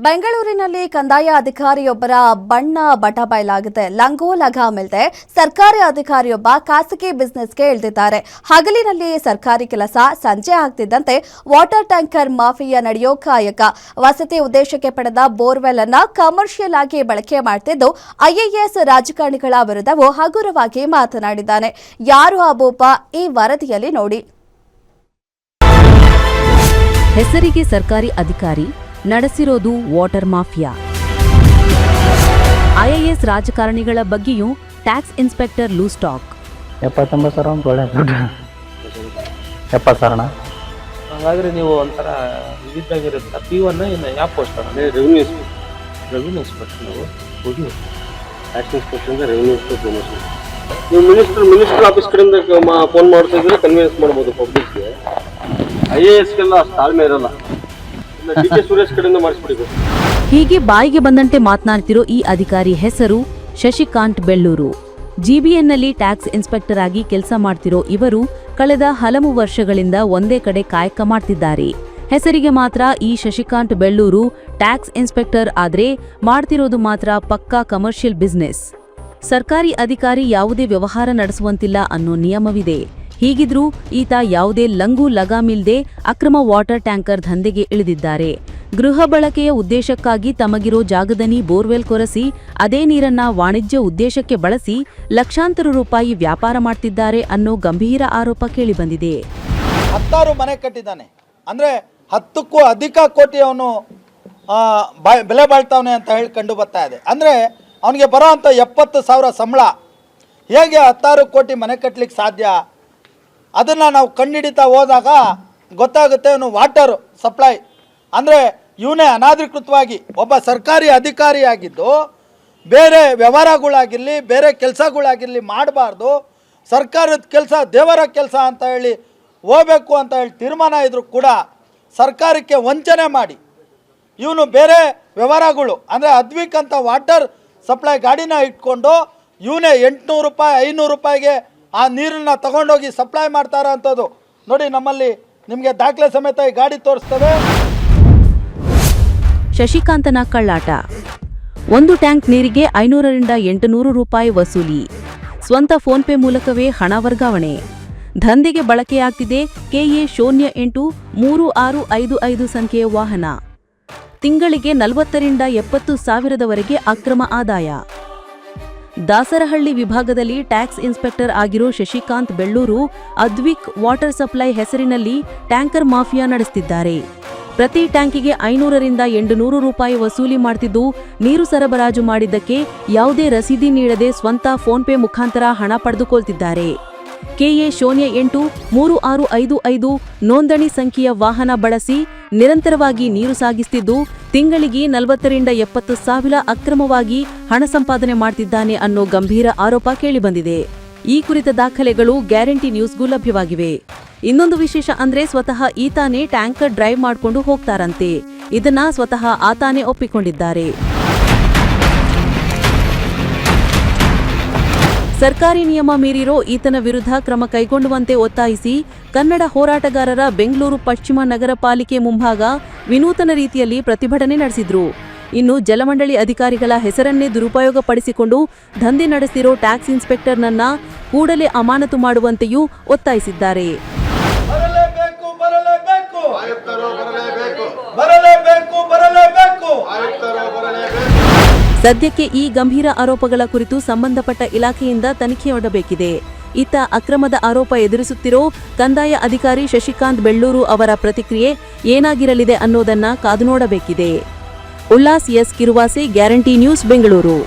ಬೆಂಗಳೂರಿನಲ್ಲಿ ಕಂದಾಯ ಅಧಿಕಾರಿಯೊಬ್ಬರ ಬಣ್ಣ ಬಟ ಬಯಲಾಗಿದೆ. ಲಂಗೋ ಲಗಾಮಿಲ್ಲದೆ ಸರ್ಕಾರಿ ಅಧಿಕಾರಿಯೊಬ್ಬ ಖಾಸಗಿ ಬಿಸಿನೆಸ್ಗೆ ಇಳಿದಿದ್ದಾರೆ. ಹಗಲಿನಲ್ಲಿ ಸರ್ಕಾರಿ ಕೆಲಸ, ಸಂಜೆ ಆಗ್ತಿದ್ದಂತೆ ವಾಟರ್ ಟ್ಯಾಂಕರ್ ಮಾಫಿಯಾ ನಡೆಯೋ ಕಾಯಕ. ವಸತಿ ಉದ್ದೇಶಕ್ಕೆ ಪಡೆದ ಬೋರ್ವೆಲ್ ಅನ್ನ ಕಮರ್ಷಿಯಲ್ ಆಗಿ ಬಳಕೆ ಮಾಡ್ತಿದ್ದು ಐಎಎಸ್ ರಾಜಕಾರಣಿಗಳ ವಿರುದ್ಧವೂ ಹಗುರವಾಗಿ ಮಾತನಾಡಿದ್ದಾನೆ. ಯಾರು ಆ ಭೂಪ? ಈ ವರದಿಯಲ್ಲಿ ನೋಡಿ. ಹೆಸರಿಗೆ ಸರ್ಕಾರಿ ಅಧಿಕಾರಿ, ನಡೆಸಿರೋದು ವಾಟರ್ ಮಾಫಿಯಾ. ಐಎಎಸ್ ರಾಜಕಾರಣಿಗಳ ಬಗ್ಗೆಯೂ ಟ್ಯಾಕ್ಸ್ ಇನ್ಸ್ಪೆಕ್ಟರ್ ಲೂಸ್ ಟಾಕ್. 70,000 ಹಾಗಾದ್ರೆ ನೀವು ಒಂಥರ ವಿವಿಧಾಗಿರುತ್ತೆ. P1 ಇನ್ನು ಯಾವ ಪೋಸ್ಟ್ ಅಂದರೆ ರೆವಿನ್ಯೂ ಇನ್ಸ್ಪೆಕ್ಟರ್. ನಾವು ಹೋಗಿ tax inspector revenue inspector promotion. ನೀವು ಮಿನಿಸ್ಟರ್ ಆಫೀಸ್ ಕಡೆಯಿಂದ ಫೋನ್ ಮಾಡ್ತಾ ಇದ್ರೆ ಕನ್ವಿನ್ಸ್ ಮಾಡ್ಬೋದು ಪಬ್ಲಿಕ್ಗೆ. IASಗೆಲ್ಲ ಅಷ್ಟು ತಾಳ್ಮೆ ಇರಲ್ಲ. ಸುರೇಶ್ ಕಡೆಯಿಂದ ಮಾಡಿಸ್ಬಿಡಿ. ಹೀಗೆ ಬಾಯಿಗೆ ಬಂದಂತೆ ಮಾತನಾಡ್ತಿರೋ ಈ ಅಧಿಕಾರಿ ಹೆಸರು ಶಶಿಕಾಂತ್ ಬೆಳ್ಳೂರು. ಜಿಬಿಎನ್ನಲ್ಲಿ ಟ್ಯಾಕ್ಸ್ ಇನ್ಸ್ಪೆಕ್ಟರ್ ಆಗಿ ಕೆಲಸ ಮಾಡ್ತಿರೋ ಇವರು ಕಳೆದ ಹಲವು ವರ್ಷಗಳಿಂದ ಒಂದೇ ಕಡೆ ಕಾಯಕ ಮಾಡ್ತಿದ್ದಾರೆ. ಹೆಸರಿಗೆ ಮಾತ್ರ ಈ ಶಶಿಕಾಂತ್ ಬೆಳ್ಳೂರು ಟ್ಯಾಕ್ಸ್ ಇನ್ಸ್ಪೆಕ್ಟರ್ ಆದ್ರೆ ಮಾಡ್ತಿರೋದು ಮಾತ್ರ ಪಕ್ಕಾ ಕಮರ್ಷಿಯಲ್ ಬಿಸಿನೆಸ್. ಸರ್ಕಾರಿ ಅಧಿಕಾರಿ ಯಾವುದೇ ವ್ಯವಹಾರ ನಡೆಸುವಂತಿಲ್ಲ ಅನ್ನೋ ನಿಯಮವಿದೆ. ಹೀಗಿದ್ರೂ ಈತ ಯಾವುದೇ ಲಂಗು ಲಗಾಮಿಲ್ದೆ ಅಕ್ರಮ ವಾಟರ್ ಟ್ಯಾಂಕರ್ ದಂಧೆಗೆ ಇಳಿದಿದ್ದಾರೆ. ಗೃಹ ಬಳಕೆಯ ಉದ್ದೇಶಕ್ಕಾಗಿ ತಮಗಿರೋ ಜಾಗದಲ್ಲಿ ಬೋರ್ವೆಲ್ ಕೊರೆಸಿ ಅದೇ ನೀರನ್ನ ವಾಣಿಜ್ಯ ಉದ್ದೇಶಕ್ಕೆ ಬಳಸಿ ಲಕ್ಷಾಂತರ ರೂಪಾಯಿ ವ್ಯಾಪಾರ ಮಾಡ್ತಿದ್ದಾರೆ ಅನ್ನೋ ಗಂಭೀರ ಆರೋಪ ಕೇಳಿಬಂದಿದೆ. 10 ಮನೆ ಕಟ್ಟಿದ್ದಾನೆ ಅಂದರೆ 10ಕ್ಕೂ ಅಧಿಕ ಕೋಟಿ ಅವನು ಬೆಲೆ ಬಾಳ್ತಾವನೆ ಅಂತ ಹೇಳಿ ಕಂಡು ಬರ್ತಾ ಇದೆ. ಅಂದರೆ ಅವನಿಗೆ ಬರೋ ಅಂಥ 70,000 ಸಂಬಳ ಹೇಗೆ 16 ಕೋಟಿ ಮನೆ ಕಟ್ಟಲಿಕ್ಕೆ ಸಾಧ್ಯ? ಅದನ್ನು ನಾವು ಕಂಡುಹಿಡಿತಾ ಹೋದಾಗ ಗೊತ್ತಾಗುತ್ತೆ. ಅವನು ವಾಟರ್ ಸಪ್ಲೈ ಅಂದರೆ ಇವನೇ ಅನಾಧಿಕೃತವಾಗಿ ಒಬ್ಬ ಸರ್ಕಾರಿ ಅಧಿಕಾರಿಯಾಗಿದ್ದು ಬೇರೆ ವ್ಯವಹಾರಗಳಾಗಿರಲಿ, ಬೇರೆ ಕೆಲಸಗಳಾಗಿರಲಿ ಮಾಡಬಾರ್ದು. ಸರ್ಕಾರದ ಕೆಲಸ ದೇವರ ಕೆಲಸ ಅಂತ ಹೇಳಿ ಹೋಗಬೇಕು ಅಂತ ಹೇಳಿ ತೀರ್ಮಾನ ಇದ್ದರೂ ಕೂಡ ಸರ್ಕಾರಕ್ಕೆ ವಂಚನೆ ಮಾಡಿ ಇವನು ಬೇರೆ ವ್ಯವಹಾರಗಳು ಅಂದರೆ ಅದ್ವಿಕ್ ಅಂತ ವಾಟರ್ ಸಪ್ಲೈ ಗಾಡಿನ ಇಟ್ಕೊಂಡು ಇವನೇ 800 ರೂಪಾಯಿ 500 ರೂಪಾಯಿಗೆ ಆ ನೀರನ್ನು ತಗೊಂಡೋಗಿ ಸಪ್ಲೈ ಮಾಡ್ತಾರ ಅಂಥದ್ದು ನೋಡಿ. ನಮ್ಮಲ್ಲಿ ನಿಮಗೆ ದಾಖಲೆ ಸಮೇತ ಈ ಗಾಡಿ ತೋರಿಸ್ತೇವೆ. ಶಶಿಕಾಂತನ ಕಳ್ಳಾಟ. ಒಂದು ಟ್ಯಾಂಕ್ ನೀರಿಗೆ 500ರಿಂದ 800 ರೂಪಾಯಿ ವಸೂಲಿ. ಸ್ವಂತ ಫೋನ್ಪೇ ಮೂಲಕವೇ ಹಣ ವರ್ಗಾವಣೆ. ದಂಧೆಗೆ ಬಳಕೆಯಾಗ್ತಿದೆ KA083655 ಸಂಖ್ಯೆಯ ವಾಹನ. ತಿಂಗಳಿಗೆ 40ರಿಂದ 70 ಸಾವಿರದವರೆಗೆ ಅಕ್ರಮ ಆದಾಯ. ದಾಸರಹಳ್ಳಿ ವಿಭಾಗದಲ್ಲಿ ಟ್ಯಾಕ್ಸ್ ಇನ್ಸ್ಪೆಕ್ಟರ್ ಆಗಿರೋ ಶಶಿಕಾಂತ್ ಬೆಳ್ಳೂರು ಅದ್ವಿಕ್ ವಾಟರ್ ಸಪ್ಲೈ ಹೆಸರಿನಲ್ಲಿ ಟ್ಯಾಂಕರ್ ಮಾಫಿಯಾ ನಡೆಸುತ್ತಿದ್ದಾರೆ. ಪ್ರತಿ ಟ್ಯಾಂಕಿಗೆ 500ರಿಂದ 800 ರೂಪಾಯಿ ವಸೂಲಿ ಮಾಡ್ತಿದ್ದು ನೀರು ಸರಬರಾಜು ಮಾಡಿದ್ದಕ್ಕೆ ಯಾವುದೇ ರಸೀದಿ ನೀಡದೆ ಸ್ವಂತ ಫೋನ್ಪೇ ಮುಖಾಂತರ ಹಣ ಪಡೆದುಕೊಳ್ತಿದ್ದಾರೆ. KA083655 ನೋಂದಣಿ ಸಂಖ್ಯೆಯ ವಾಹನ ಬಳಸಿ ನಿರಂತರವಾಗಿ ನೀರು ಸಾಗಿಸುತ್ತಿದ್ದು ತಿಂಗಳಿಗೆ 40ರಿಂದ 70 ಸಾವಿರ ಅಕ್ರಮವಾಗಿ ಹಣ ಸಂಪಾದನೆ ಮಾಡ್ತಿದ್ದಾನೆ ಅನ್ನೋ ಗಂಭೀರ ಆರೋಪ ಕೇಳಿಬಂದಿದೆ. ಈ ಕುರಿತ ದಾಖಲೆಗಳು ಗ್ಯಾರಂಟಿ ನ್ಯೂಸ್ಗೂ ಲಭ್ಯವಾಗಿವೆ. ಇನ್ನೊಂದು ವಿಶೇಷ ಅಂದ್ರೆ ಸ್ವತಃ ಈತಾನೇ ಟ್ಯಾಂಕರ್ ಡ್ರೈವ್ ಮಾಡಿಕೊಂಡು ಹೋಗ್ತಾರಂತೆ. ಇದನ್ನ ಸ್ವತಃ ಆತಾನೇ ಒಪ್ಪಿಕೊಂಡಿದ್ದಾರೆ. ಸರ್ಕಾರಿ ನಿಯಮ ಮೀರಿರೋ ಈತನ ವಿರುದ್ಧ ಕ್ರಮ ಕೈಗೊಳ್ಳುವಂತೆ ಒತ್ತಾಯಿಸಿ ಕನ್ನಡ ಹೋರಾಟಗಾರರ ಬೆಂಗಳೂರು ಪಶ್ಚಿಮ ನಗರ ಪಾಲಿಕೆ ಮುಂಭಾಗ ವಿನೂತನ ರೀತಿಯಲ್ಲಿ ಪ್ರತಿಭಟನೆ ನಡೆಸಿದ್ರು. ಇನ್ನು ಜಲಮಂಡಳಿ ಅಧಿಕಾರಿಗಳ ಹೆಸರನ್ನೇ ದುರುಪಯೋಗಪಡಿಸಿಕೊಂಡು ದಂಧೆ ನಡೆಸಿರೋ ಟ್ಯಾಕ್ಸ್ ಇನ್ಸ್ಪೆಕ್ಟರ್ನನ್ನ ಕೂಡಲೇ ಅಮಾನತು ಮಾಡುವಂತೆಯೂ ಒತ್ತಾಯಿಸಿದ್ದಾರೆ. ಸದ್ಯಕ್ಕೆ ಈ ಗಂಭೀರ ಆರೋಪಗಳ ಕುರಿತು ಸಂಬಂಧಪಟ್ಟ ಇಲಾಖೆಯಿಂದ ತನಿಖೆಯೊಡ್ಡಬೇಕಿದೆ. ಇತ್ತ ಅಕ್ರಮದ ಆರೋಪ ಎದುರಿಸುತ್ತಿರೋ ಕಂದಾಯ ಅಧಿಕಾರಿ ಶಶಿಕಾಂತ್ ಬೆಳ್ಳೂರು ಅವರ ಪ್ರತಿಕ್ರಿಯೆ ಏನಾಗಿರಲಿದೆ ಅನ್ನೋದನ್ನ ಕಾದು ನೋಡಬೇಕಿದೆ. Ullas S Kiruvase, guarantee news, Bengaluru.